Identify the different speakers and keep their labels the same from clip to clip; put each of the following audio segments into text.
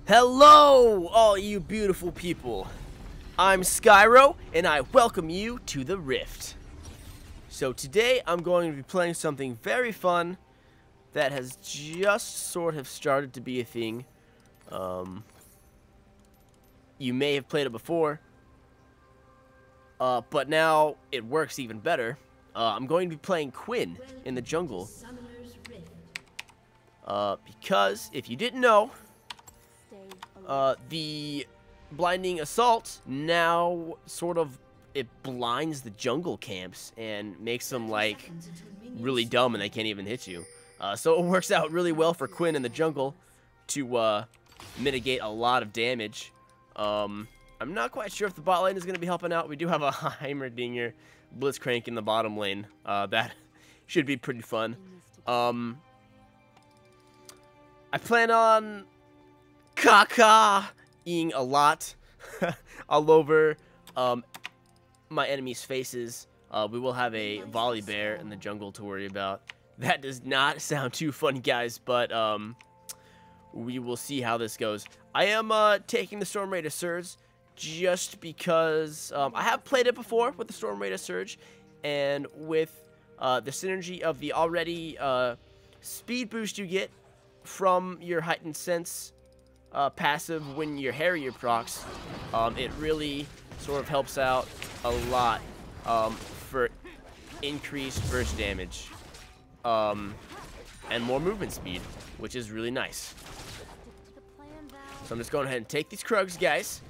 Speaker 1: Hello, all you beautiful people. I'm Skyroe, and I welcome you to the Rift. So today, I'm going to be playing something very fun that has just sort of started to be a thing. You may have played it before, but now it works even better. I'm going to be playing Quinn in the jungle. Because, if you didn't know, the blinding assault now sort of it blinds the jungle camps and makes them like really dumb and they can't even hit you. So it works out really well for Quinn in the jungle to mitigate a lot of damage. I'm not quite sure if the bot lane is going to be helping out. We do have a Heimerdinger Blitzcrank in the bottom lane. That should be pretty fun. I plan on KAW KAWing a lot all over my enemies' faces. We will have a volley bear in the jungle to worry about. That does not sound too fun, guys, but we will see how this goes. I am taking the Storm Raider Surge just because I have played it before with the Storm Raider Surge, and with the synergy of the already speed boost you get from your heightened sense passive when your Harrier procs, it really sort of helps out a lot for increased burst damage and more movement speed, which is really nice. So I'm just going ahead and take these Krugs, guys.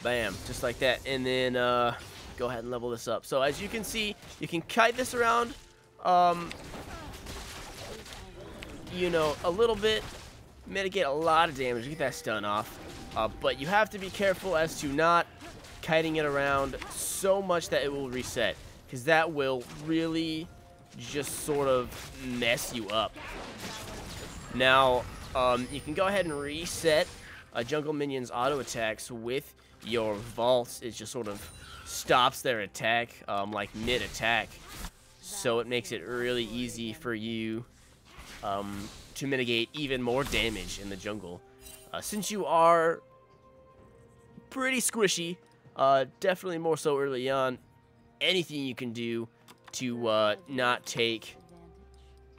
Speaker 1: Bam, just like that, and then go ahead and level this up. So as you can see, you can kite this around, you know, a little bit, mitigate a lot of damage, get that stun off, but you have to be careful as to not kiting it around so much that it will reset, because that will really just sort of mess you up. Now, you can go ahead and reset a jungle minion's auto attacks with your vaults. It just sort of stops their attack, like mid-attack, so it makes it really easy for you to mitigate even more damage in the jungle. Since you are pretty squishy, definitely more so early on, anything you can do to not take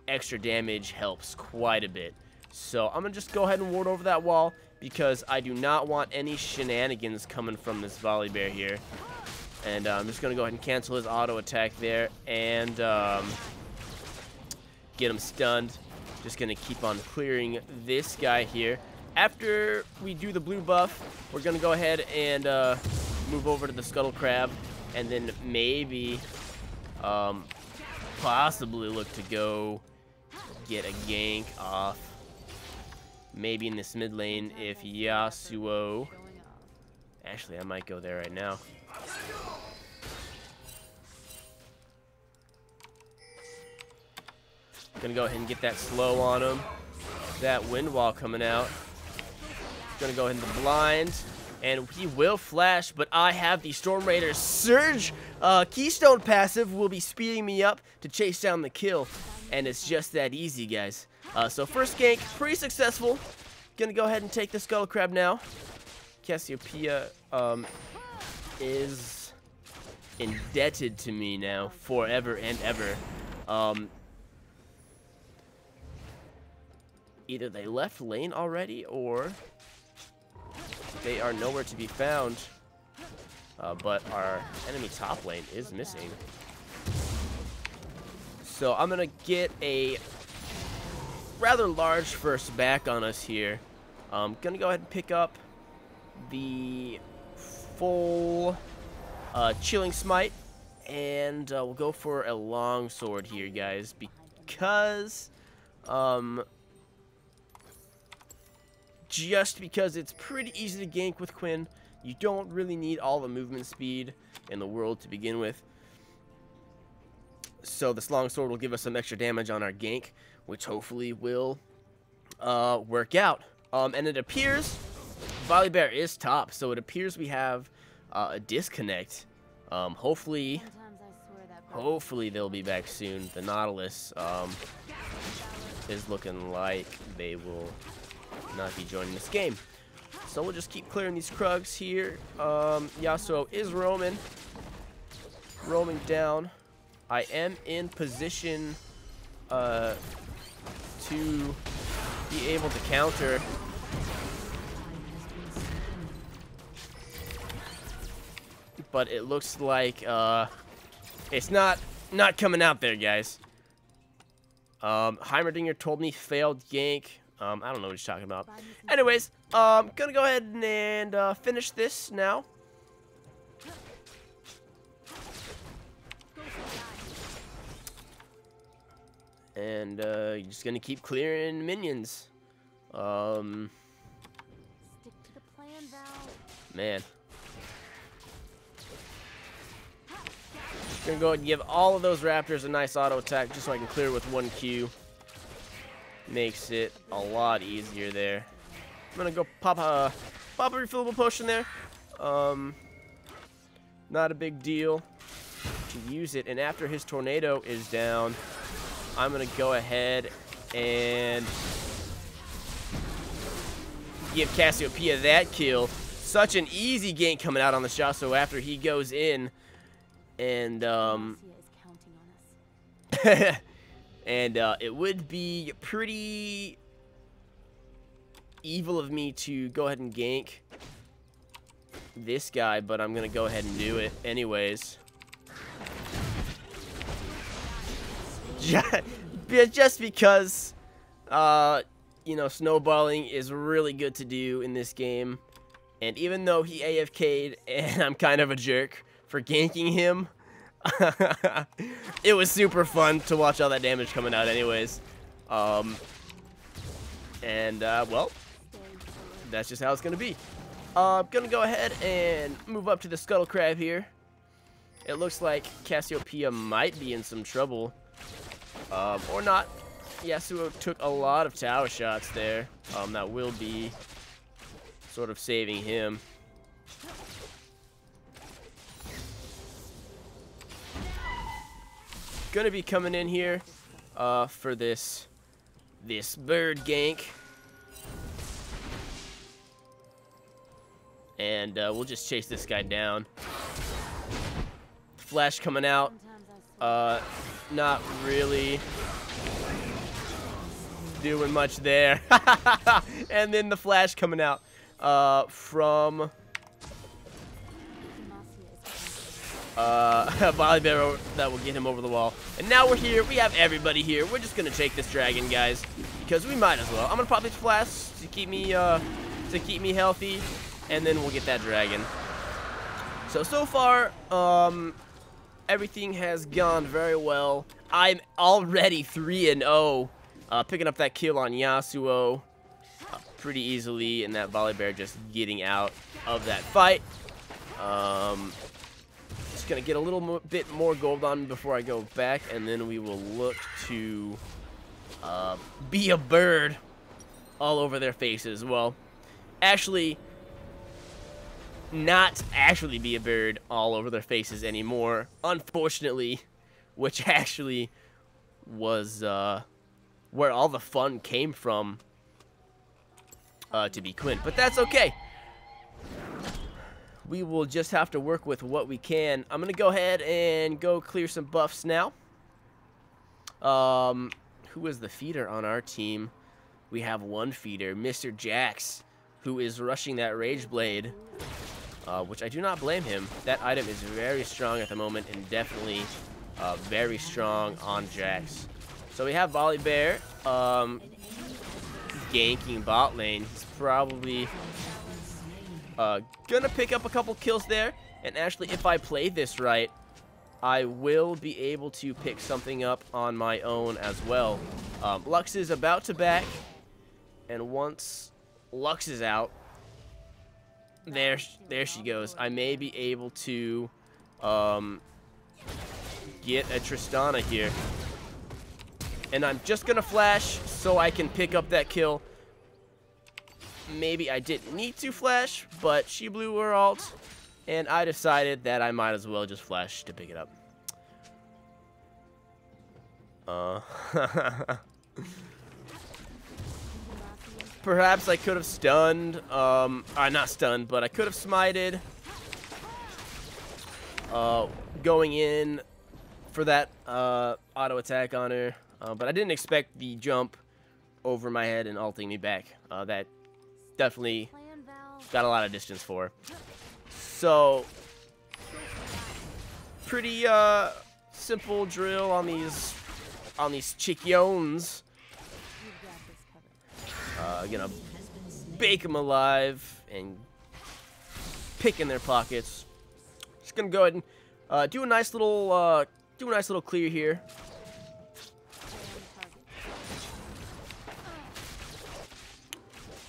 Speaker 1: extra damage helps quite a bit. So I'm going to just go ahead and ward over that wall because I do not want any shenanigans coming from this volley bear here. And I'm just going to go ahead and cancel his auto attack there and get him stunned. Just going to keep on clearing this guy here. After we do the blue buff, we're going to go ahead and move over to the Scuttle Crab, and then maybe possibly look to go get a gank off. Maybe in this mid lane if Yasuo... Actually, I might go there right now. Gonna go ahead and get that slow on him. That wind wall coming out. Gonna go ahead and blind. And he will flash, but I have the Storm Raider Surge. Keystone passive will be speeding me up to chase down the kill. And it's just that easy, guys. So first gank, pretty successful. Gonna go ahead and take the Scuttle Crab now. Cassiopeia is indebted to me now forever and ever. Either they left lane already or they are nowhere to be found. But our enemy top lane is missing. So I'm going to get a rather large first back on us here. I'm going to go ahead and pick up the full Chilling Smite. And we'll go for a long sword here, guys. Because... just because it's pretty easy to gank with Quinn. You don't really need all the movement speed in the world to begin with. So this longsword will give us some extra damage on our gank, which hopefully will work out. And it appears Volley Bear is top, so it appears we have a disconnect. Hopefully they'll be back soon. The Nautilus is looking like they will not be joining this game. So we'll just keep clearing these Krugs here. Yasuo is roaming down. I am in position to be able to counter. But it looks like it's not coming out there, guys. Heimerdinger told me failed gank. I don't know what he's talking about. Anyways, gonna go ahead and finish this now. And you're just gonna keep clearing minions.
Speaker 2: Stick to the plan, Val.
Speaker 1: Man. Gonna go ahead and give all of those Raptors a nice auto attack just so I can clear with 1 Q. Makes it a lot easier there. I'm gonna go pop a refillable potion there. Not a big deal to use it. And after his tornado is down, I'm gonna go ahead and give Cassiopeia that kill. Such an easy gank coming out on the shot. So after he goes in, and and it would be pretty evil of me to go ahead and gank this guy, but I'm gonna go ahead and do it anyways. Just because you know, snowballing is really good to do in this game, and even though he AFK'd and I'm kind of a jerk for ganking him, it was super fun to watch all that damage coming out anyways. Well, that's just how it's gonna be. I'm gonna go ahead and move up to the Scuttle Crab here. It looks like Cassiopeia might be in some trouble, or not. Yasuo took a lot of tower shots there. That will be sort of saving him. Gonna be coming in here for this bird gank, and we'll just chase this guy down. Flash coming out, not really doing much there. And then the flash coming out from volley barrel that will get him over the wall. And now we're here. We have everybody here. We're just gonna take this dragon, guys, because we might as well. I'm gonna pop this flash to keep me healthy, and then we'll get that dragon. So far, everything has gone very well. I'm already 3-0, picking up that kill on Yasuo pretty easily, and that volley bear just getting out of that fight. Just gonna get a little bit more gold on before I go back, and then we will look to be a bird all over their faces. Well, actually, not actually be a bird all over their faces anymore, unfortunately, which actually was where all the fun came from, to be Quinn. But that's okay. We will just have to work with what we can. I'm going to go ahead and go clear some buffs now. Who is the feeder on our team? We have one feeder, Mr. Jax, who is rushing that Rage Blade, which I do not blame him. That item is very strong at the moment, and definitely very strong on Jax. So we have Volley Bear ganking bot lane. He's probably gonna pick up a couple kills there, and actually, if I play this right, I will be able to pick something up on my own as well. Lux is about to back, and once Lux is out, there she goes. I may be able to get a Tristana here, and I'm just gonna flash so I can pick up that kill. Maybe I didn't need to flash, but she blew her ult, and I decided that I might as well just flash to pick it up. Perhaps I could have stunned, not stunned, but I could have smited, going in for that, auto attack on her, but I didn't expect the jump over my head and ulting me back. That definitely got a lot of distance for her. So, pretty, simple drill on these chickions. Gonna bake them alive and pick in their pockets. Just gonna go ahead and do a nice little clear here.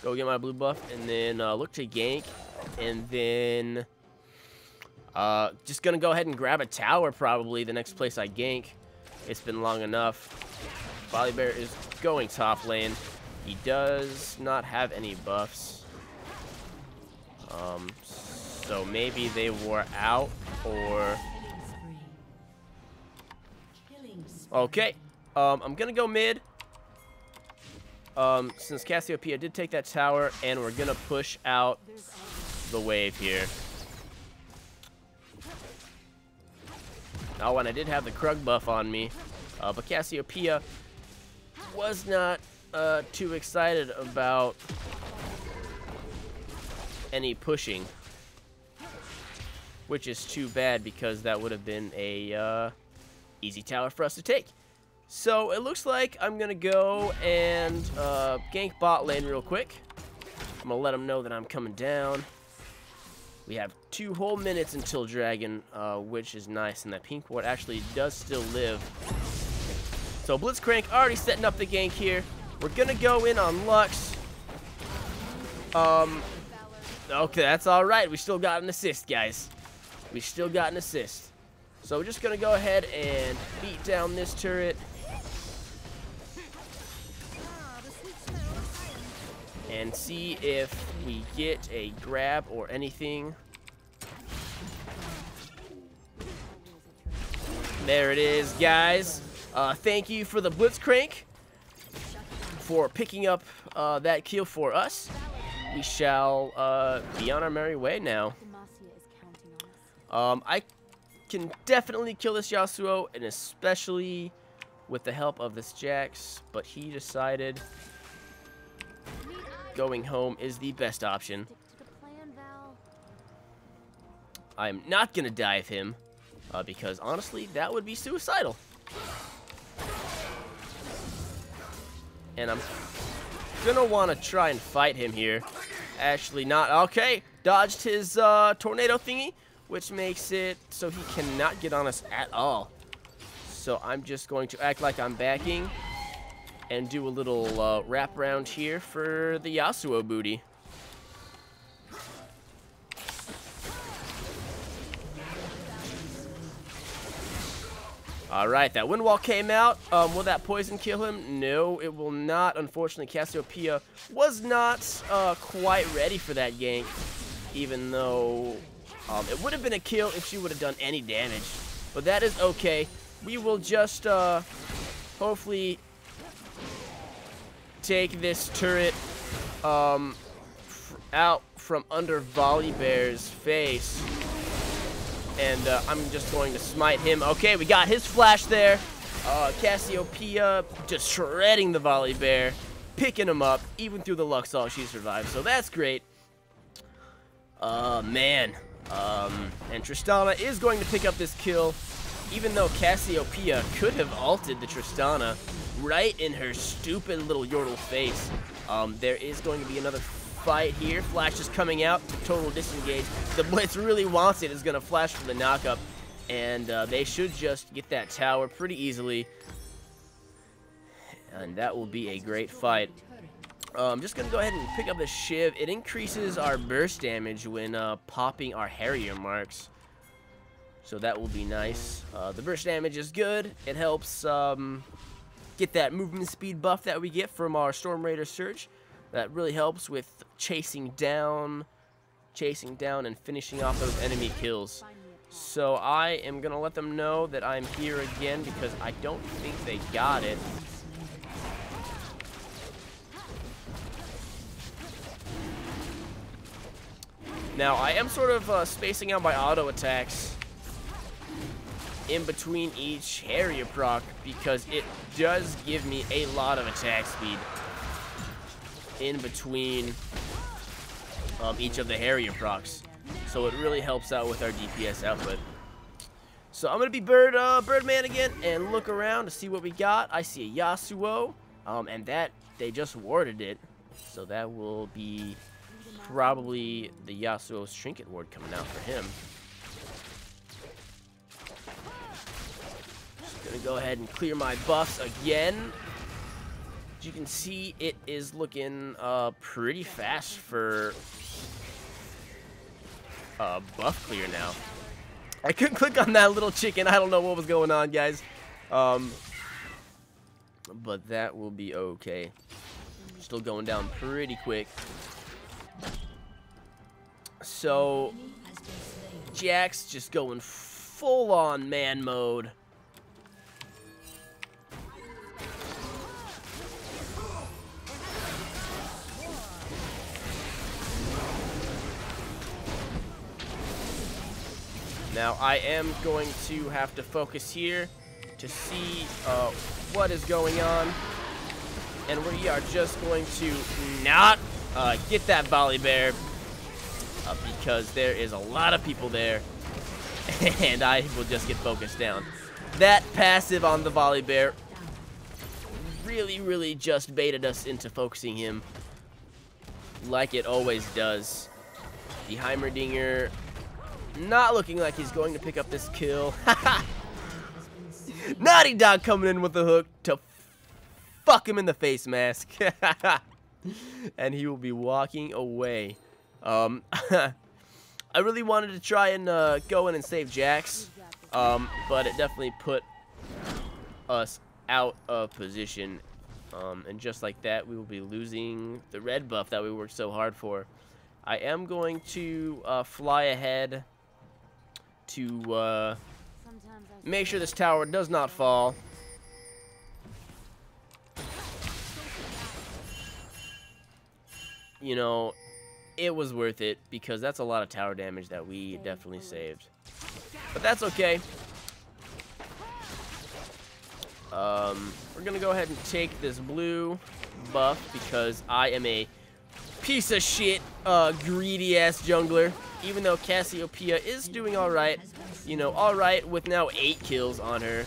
Speaker 1: Go get my blue buff and then look to gank, and then just gonna go ahead and grab a tower. Probably the next place I gank. It's been long enough. Volibear is going top lane. He does not have any buffs. So maybe they wore out, or... Okay. I'm gonna go mid. Since Cassiopeia did take that tower, and we're gonna push out the wave here. Now, when I did have the Krug buff on me, but Cassiopeia was not too excited about any pushing, which is too bad because that would have been a easy tower for us to take. So it looks like I'm gonna go and gank bot lane real quick. I'm gonna let them know that I'm coming down. We have 2 whole minutes until Dragon, which is nice, and that pink ward actually does still live. So Blitzcrank already setting up the gank here. We're gonna go in on Lux. Okay, that's all right. We still got an assist, guys. We still got an assist. So we're just gonna go ahead and beat down this turret. And see if we get a grab or anything. There it is, guys. Thank you for the Blitzcrank for picking up that kill for us. We shall be on our merry way now. I can definitely kill this Yasuo, and especially with the help of this Jax, but he decided going home is the best option. I'm not gonna dive him, because honestly, that would be suicidal. And I'm gonna want to try and fight him here. Actually not. Okay, dodged his tornado thingy, which makes it so he cannot get on us at all. So I'm just going to act like I'm backing and do a little wrap around here for the Yasuo booty. Alright, that wind wall came out. Will that poison kill him? No, it will not. Unfortunately, Cassiopeia was not quite ready for that gank, even though it would have been a kill if she would have done any damage. But that is okay. We will just hopefully take this turret out from under Volibear's face. And I'm just going to smite him. Okay, we got his flash there. Cassiopeia just shredding the Volibear, picking him up. Even through the Luxol, she survived. So that's great. Man. And Tristana is going to pick up this kill, even though Cassiopeia could have ulted the Tristana right in her stupid little Yordle face. There is going to be another fight here. Flash is coming out. Total disengage. The Blitz really wants it. Is going to flash for the knockup. And they should just get that tower pretty easily. And that will be a great fight. I'm just going to go ahead and pick up the Shiv. It increases our burst damage when popping our Harrier marks. So that will be nice. The burst damage is good. It helps get that movement speed buff that we get from our Storm Raider Surge. That really helps with chasing down and finishing off those enemy kills. So I am going to let them know that I'm here again because I don't think they got it. Now, I am sort of spacing out my auto attacks in between each Harrier proc because it does give me a lot of attack speed in between each of the Harrier procs. So it really helps out with our DPS output. So I'm going to be Birdman again and look around to see what we got. I see a Yasuo, and that they just warded it. So that will be probably the Yasuo's Trinket Ward coming out for him. Just going to go ahead and clear my buffs again. As you can see, it is looking pretty fast for buff clear now. I couldn't click on that little chicken. I don't know what was going on, guys. But that will be okay. Still going down pretty quick. So, Jack's just going full-on man mode. Now, I am going to have to focus here to see what is going on. And we are just going to not get that volley bear because there is a lot of people there. And I will just get focused down. That passive on the volley bear really just baited us into focusing him like it always does. The Heimerdinger not looking like he's going to pick up this kill. Naughty Dog coming in with the hook to fuck him in the face mask. And he will be walking away. I really wanted to try and go in and save Jax. But it definitely put us out of position. And just like that, we will be losing the red buff that we worked so hard for. I am going to fly ahead to make sure this tower does not fall. You know, it was worth it because that's a lot of tower damage that we definitely saved. But that's okay. We're gonna go ahead and take this blue buff because I am a piece of shit greedy ass jungler. Even though Cassiopeia is doing alright, you know, alright with now 8 kills on her.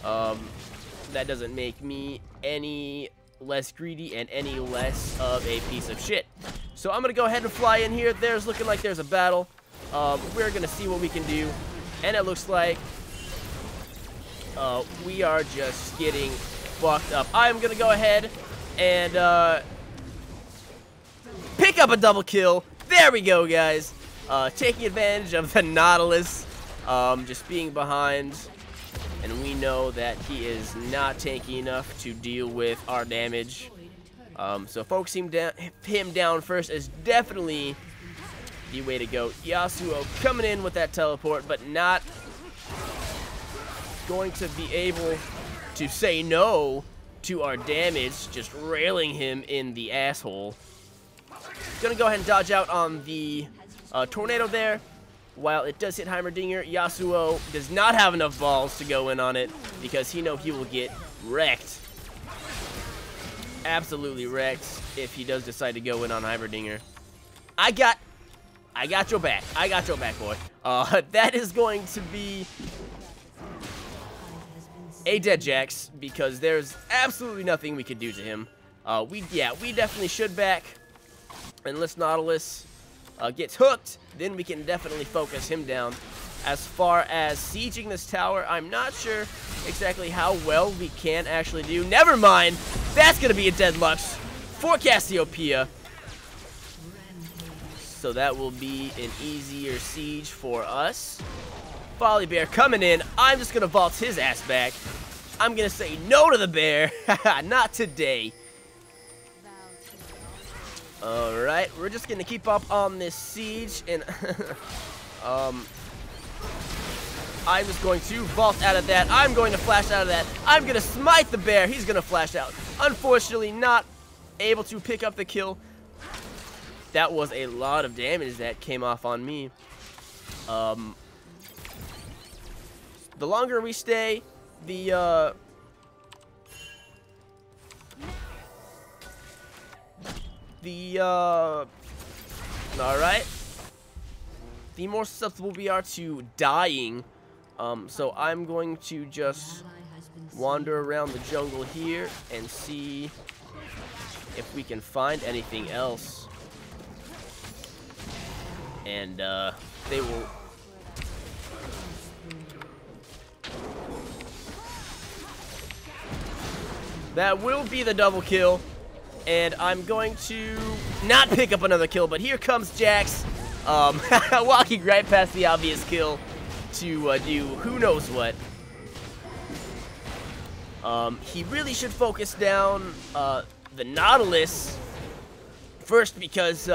Speaker 1: That doesn't make me any less greedy and any less of a piece of shit. So I'm going to go ahead and fly in here. There's looking like there's a battle. We're going to see what we can do. And it looks like we are just getting fucked up. I'm going to go ahead and pick up a double kill. There we go, guys. Taking advantage of the Nautilus just being behind, and we know that he is not tanky enough to deal with our damage. So focusing him down first is definitely the way to go. Yasuo coming in with that teleport, but not going to be able to say no to our damage, just railing him in the asshole. Gonna go ahead and dodge out on the tornado there. While it does hit Heimerdinger, Yasuo does not have enough balls to go in on it because he knows he will get wrecked. Absolutely wrecked if he does decide to go in on Heimerdinger. I got your back. I got your back, boy. That is going to be a dead Jax because there's absolutely nothing we could do to him. We definitely should back. Unless Nautilus gets hooked, then we can definitely focus him down. As far as sieging this tower, I'm not sure exactly how well we can actually do. Never mind. That's going to be a dead Lux for Cassiopeia. So that will be an easier siege for us. Volley Bear coming in. I'm just going to vault his ass back. I'm going to say no to the bear. Not today. Alright, we're just gonna keep up on this siege, and I'm just going to vault out of that. I'm going to flash out of that. I'm gonna smite the bear. He's gonna flash out. Unfortunately, not able to pick up the kill. that was a lot of damage that came off on me. The longer we stay, the alright, the more susceptible we are to dying. So I'm going to just wander around the jungle here and see if we can find anything else. And they will... That will be the double kill. And I'm going to not pick up another kill, but here comes Jax, walking right past the obvious kill to do who knows what. He really should focus down the Nautilus first, because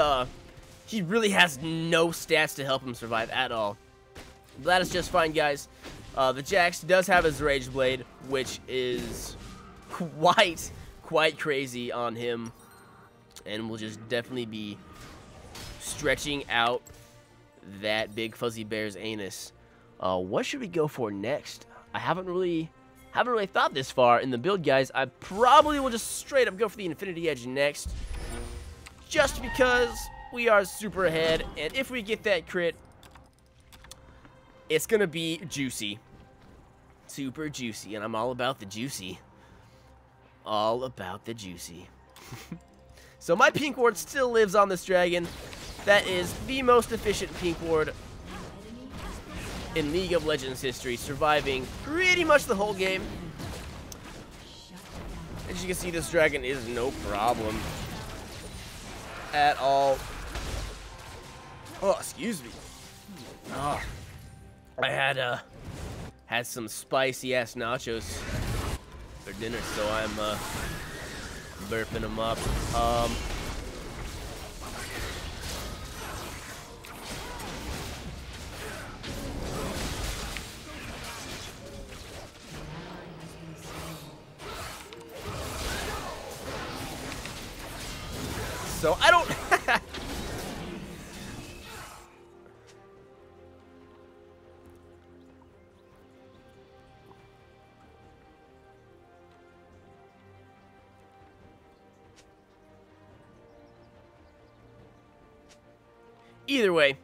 Speaker 1: he really has no stats to help him survive at all. But that is just fine, guys. The Jax does have his Rage Blade, which is quite crazy on him, and will just definitely be stretching out that big fuzzy bear's anus. What should we go for next? I haven't really thought this far in the build, guys. I probably will just straight up go for the Infinity Edge next, just because we are super ahead, and if we get that crit, it's gonna be juicy, super juicy, and I'm all about the juicy. All about the juicy. So my pink ward still lives on this dragon. That is the most efficient pink ward in League of Legends history, surviving pretty much the whole game. As you can see, this dragon is no problem at all. Oh, excuse me. Oh, I had some spicy ass nachos for dinner, so I'm burping them up. So I don't either way,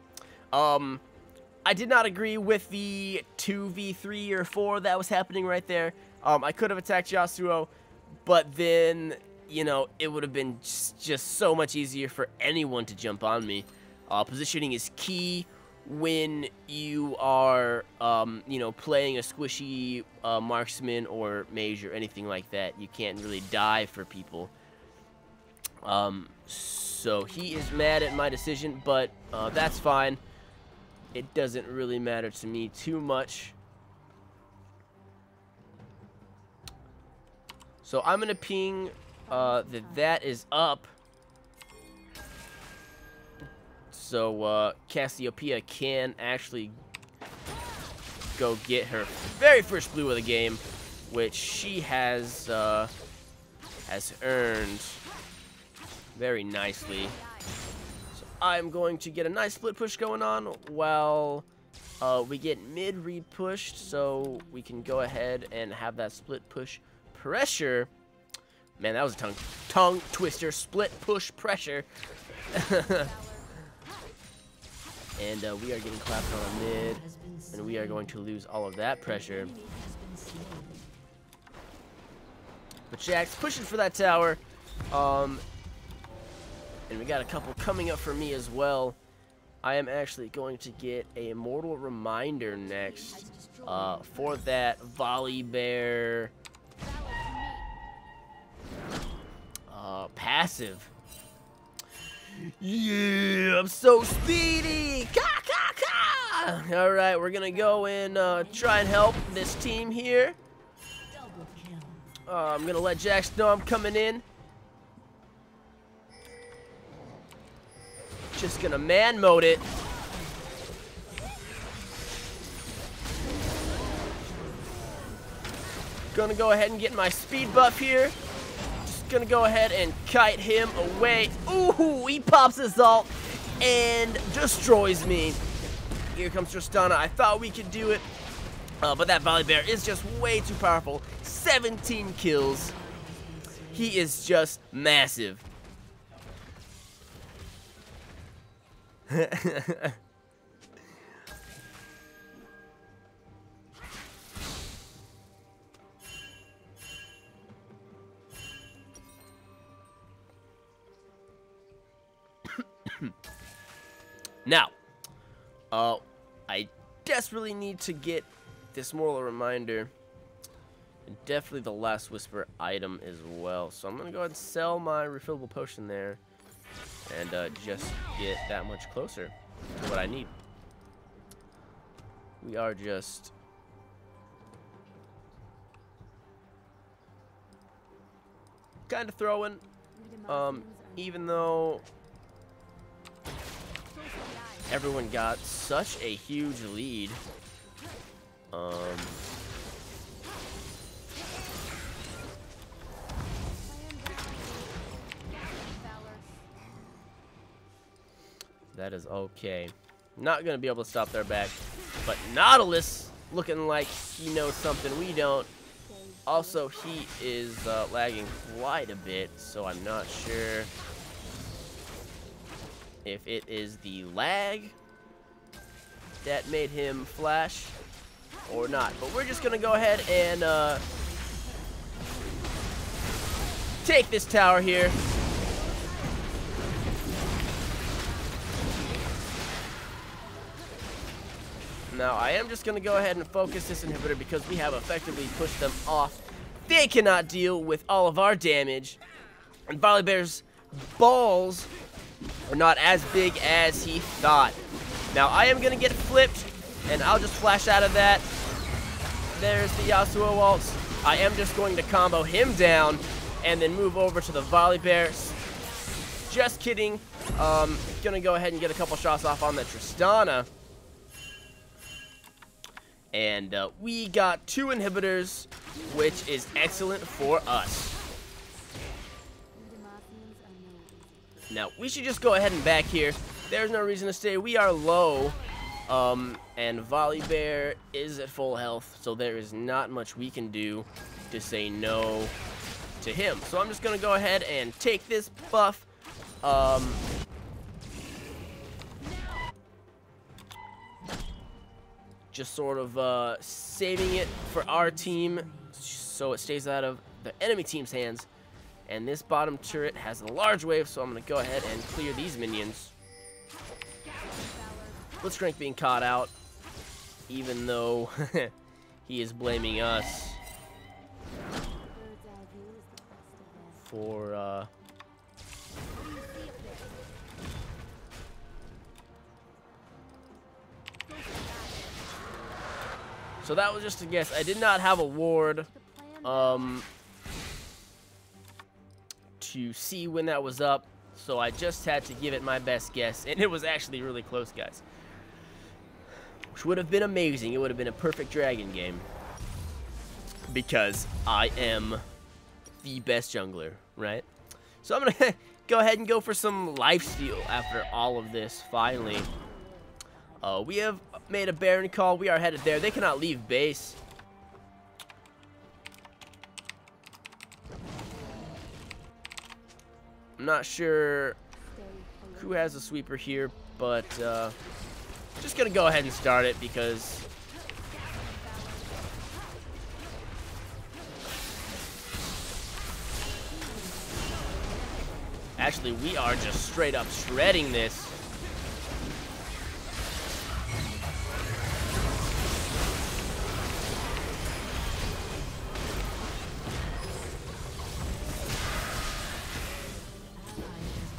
Speaker 1: I did not agree with the 2v3 or 4 that was happening right there. I could have attacked Yasuo, but then, you know, it would have been just so much easier for anyone to jump on me. Positioning is key when you are, you know, playing a squishy marksman or mage or anything like that. You can't really die for people. So he is mad at my decision, but that's fine. It doesn't really matter to me too much. So I'm gonna ping that is up. So Cassiopeia can actually go get her very first blue of the game, which she has earned very nicely. So I'm going to get a nice split push going on while we get mid re-pushed, so we can go ahead and have that split push pressure. Man, that was a tongue twister. Split push pressure. And we are getting clapped on mid, and we are going to lose all of that pressure. But Jax pushing for that tower. And we got a couple coming up for me as well. I am actually going to get a Immortal Reminder next for that Volley Bear passive. Yeah, I'm so speedy! Ka ka ka! Alright, we're gonna go and try and help this team here. I'm gonna let Jax know I'm coming in. Just gonna man mode it. Gonna go ahead and get my speed buff here. Just gonna go ahead and kite him away. Ooh, he pops his ult and destroys me. Here comes Tristana. I thought we could do it, but that Volibear is just way too powerful. 17 kills. He is just massive. Now, I desperately need to get this moral reminder, and definitely the last whisper item as well. So I'm gonna go ahead and sell my refillable potion there, and just get that much closer to what I need. We are just kind of throwing, even though everyone got such a huge lead. That is okay. Not gonna be able to stop their back, but Nautilus looking like he knows something we don't. Also, he is lagging quite a bit, so I'm not sure if it is the lag that made him flash or not. But we're just gonna go ahead and take this tower here. Now, I am just going to go ahead and focus this inhibitor because we have effectively pushed them off. They cannot deal with all of our damage. And Volibear's balls are not as big as he thought. Now, I am going to get flipped, and I'll just flash out of that. There's the Yasuo ults. I am just going to combo him down and then move over to the Volibear. Just kidding. Going to go ahead and get a couple shots off on the Tristana. And we got 2 inhibitors, which is excellent for us. Now, we should just go ahead and back here. There's no reason to stay. We are low, and Volibear is at full health, so there is not much we can do to say no to him. So I'm just going to go ahead and take this buff. Just sort of saving it for our team so it stays out of the enemy team's hands. And this bottom turret has a large wave, so I'm going to go ahead and clear these minions. Blitzcrank being caught out, even though he is blaming us for so that was just a guess. I did not have a ward to see when that was up, so I just had to give it my best guess, and it was actually really close, guys. Which would have been amazing. It would have been a perfect dragon game, because I am the best jungler, right? So I'm gonna go ahead and go for some lifesteal after all of this, finally. We have made a Baron call. We are headed there. They cannot leave base. I'm not sure who has a sweeper here, but just gonna go ahead and start it because actually we are just straight up shredding this.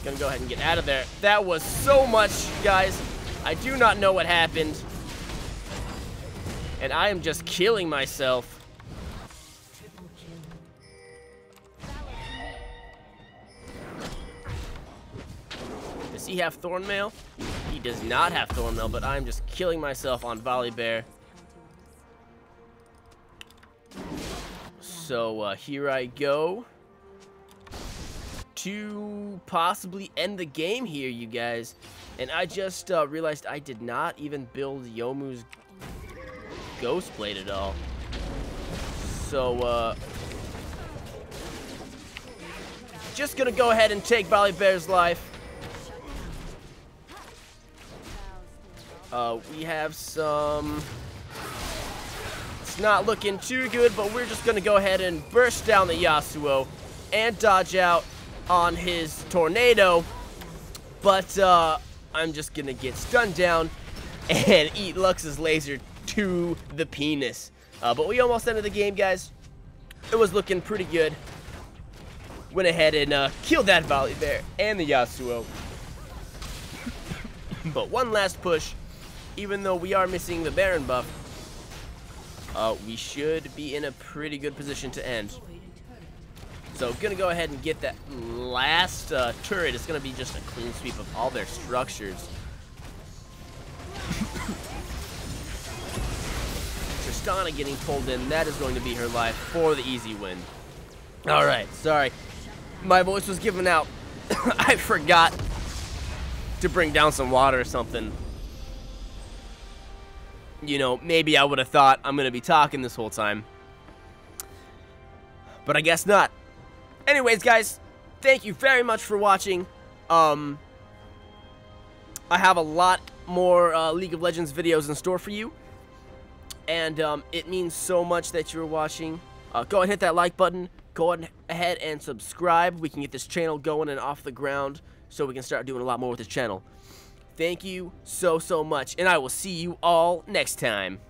Speaker 1: Gonna go ahead and get out of there. That was so much, guys. I do not know what happened. And I am just killing myself. Does he have Thornmail? He does not have Thornmail, but I'm just killing myself on Volibear. So here I go. to possibly end the game here, you guys. And I just realized I did not even build Youmuu's Ghost Blade at all. So, just gonna go ahead and take Volibear's life. We have some... It's not looking too good, but we're just gonna go ahead and burst down the Yasuo and dodge out on his tornado. But, I'm just gonna get stunned down and eat Lux's laser to the penis. But we almost ended the game, guys. It was looking pretty good. Went ahead and killed that Volibear and the Yasuo. But one last push. Even though we are missing the Baron buff, we should be in a pretty good position to end. So gonna go ahead and get that last turret. It's gonna be just a clean sweep of all their structures. Tristana getting pulled in. That is going to be her life for the easy win. Alright, sorry. My voice was giving out. I forgot to bring down some water or something. You know, maybe I would have thought I'm going to be talking this whole time. But I guess not. Anyways, guys, thank you very much for watching. I have a lot more League of Legends videos in store for you. And it means so much that you're watching. Go ahead and hit that like button. Go ahead and subscribe. We can get this channel going and off the ground so we can start doing a lot more with this channel. Thank you so much, and I will see you all next time.